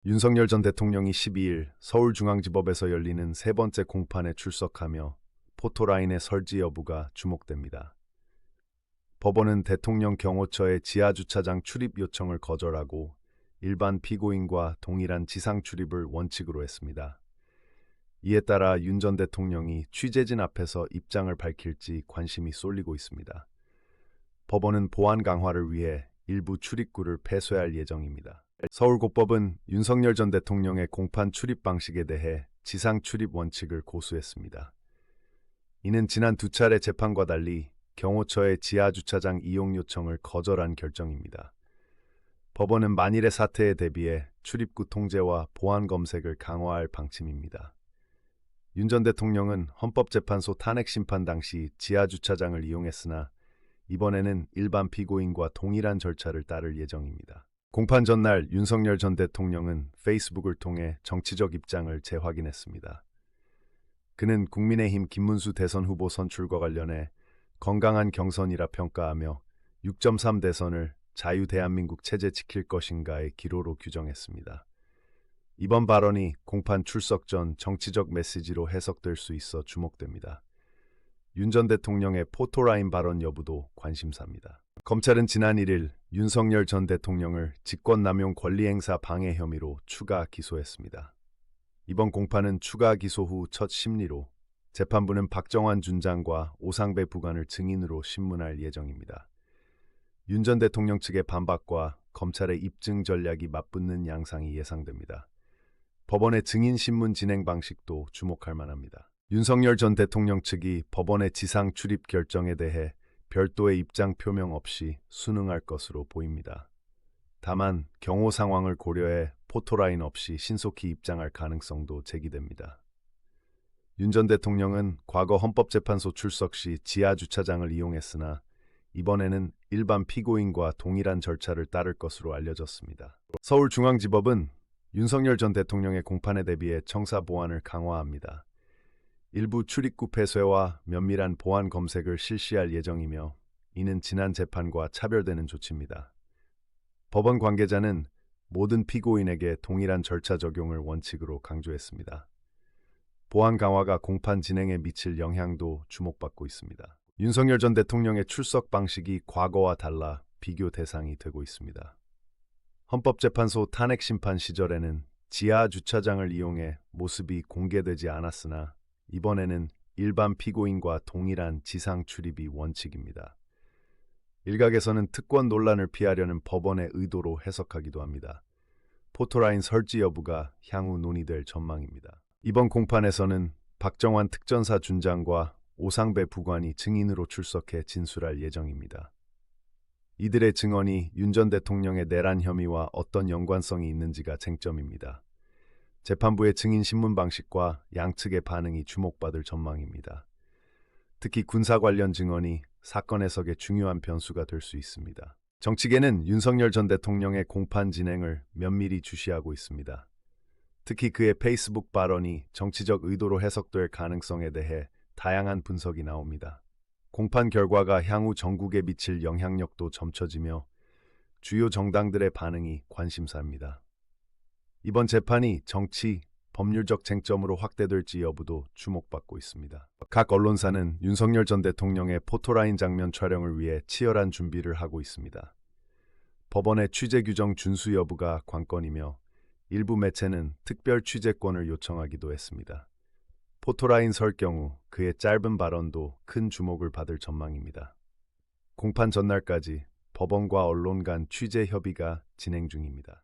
윤석열 전 대통령이 12일 서울중앙지법에서 열리는 세 번째 공판에 출석하며 포토라인의 설지 여부가 주목됩니다. 법원은 대통령 경호처의 지하주차장 출입 요청을 거절하고 일반 피고인과 동일한 지상 출입을 원칙으로 했습니다. 이에 따라 윤 전 대통령이 취재진 앞에서 입장을 밝힐지 관심이 쏠리고 있습니다. 법원은 보안 강화를 위해 일부 출입구를 폐쇄할 예정입니다. 서울고법은 윤석열 전 대통령의 공판 출입 방식에 대해 지상 출입 원칙을 고수했습니다. 이는 지난 두 차례 재판과 달리 경호처의 지하주차장 이용 요청을 거절한 결정입니다. 법원은 만일의 사태에 대비해 출입구 통제와 보안 검색을 강화할 방침입니다. 윤 전 대통령은 헌법재판소 탄핵 심판 당시 지하주차장을 이용했으나 이번에는 일반 피고인과 동일한 절차를 따를 예정입니다. 공판 전날 윤석열 전 대통령은 페이스북을 통해 정치적 입장을 재확인했습니다. 그는 국민의힘 김문수 대선 후보 선출과 관련해 건강한 경선이라 평가하며 6.3 대선을 자유 대한민국 체제 지킬 것인가의 기로로 규정했습니다. 이번 발언이 공판 출석 전 정치적 메시지로 해석될 수 있어 주목됩니다. 윤 전 대통령의 포토라인 발언 여부도 관심사입니다. 검찰은 지난 1일 윤석열 전 대통령을 직권남용 권리행사 방해 혐의로 추가 기소했습니다. 이번 공판은 추가 기소 후 첫 심리로 재판부는 박정환 준장과 오상배 부관을 증인으로 신문할 예정입니다. 윤 전 대통령 측의 반박과 검찰의 입증 전략이 맞붙는 양상이 예상됩니다. 법원의 증인 신문 진행 방식도 주목할 만합니다. 윤석열 전 대통령 측이 법원의 지상 출입 결정에 대해 별도의 입장 표명 없이 순응할 것으로 보입니다. 다만 경호 상황을 고려해 포토라인 없이 신속히 입장할 가능성도 제기됩니다. 윤 전 대통령은 과거 헌법재판소 출석 시 지하주차장을 이용했으나 이번에는 일반 피고인과 동일한 절차를 따를 것으로 알려졌습니다. 서울중앙지법은 윤석열 전 대통령의 공판에 대비해 청사 보안을 강화합니다. 일부 출입구 폐쇄와 면밀한 보안 검색을 실시할 예정이며 이는 지난 재판과 차별되는 조치입니다. 법원 관계자는 모든 피고인에게 동일한 절차 적용을 원칙으로 강조했습니다. 보안 강화가 공판 진행에 미칠 영향도 주목받고 있습니다. 윤석열 전 대통령의 출석 방식이 과거와 달라 비교 대상이 되고 있습니다. 헌법재판소 탄핵 심판 시절에는 지하 주차장을 이용해 모습이 공개되지 않았으나 이번에는 일반 피고인과 동일한 지상 출입이 원칙입니다. 일각에서는 특권 논란을 피하려는 법원의 의도로 해석하기도 합니다. 포토라인 설치 여부가 향후 논의될 전망입니다. 이번 공판에서는 박정환 특전사 준장과 오상배 부관이 증인으로 출석해 진술할 예정입니다. 이들의 증언이 윤 전 대통령의 내란 혐의와 어떤 연관성이 있는지가 쟁점입니다. 재판부의 증인 신문 방식과 양측의 반응이 주목받을 전망입니다. 특히 군사 관련 증언이 사건 해석의 중요한 변수가 될 수 있습니다. 정치계는 윤석열 전 대통령의 공판 진행을 면밀히 주시하고 있습니다. 특히 그의 페이스북 발언이 정치적 의도로 해석될 가능성에 대해 다양한 분석이 나옵니다. 공판 결과가 향후 전국에 미칠 영향력도 점쳐지며 주요 정당들의 반응이 관심사입니다. 이번 재판이 정치, 법률적 쟁점으로 확대될지 여부도 주목받고 있습니다. 각 언론사는 윤석열 전 대통령의 포토라인 장면 촬영을 위해 치열한 준비를 하고 있습니다. 법원의 취재 규정 준수 여부가 관건이며 일부 매체는 특별 취재권을 요청하기도 했습니다. 포토라인 설 경우 그의 짧은 발언도 큰 주목을 받을 전망입니다. 공판 전날까지 법원과 언론 간 취재 협의가 진행 중입니다.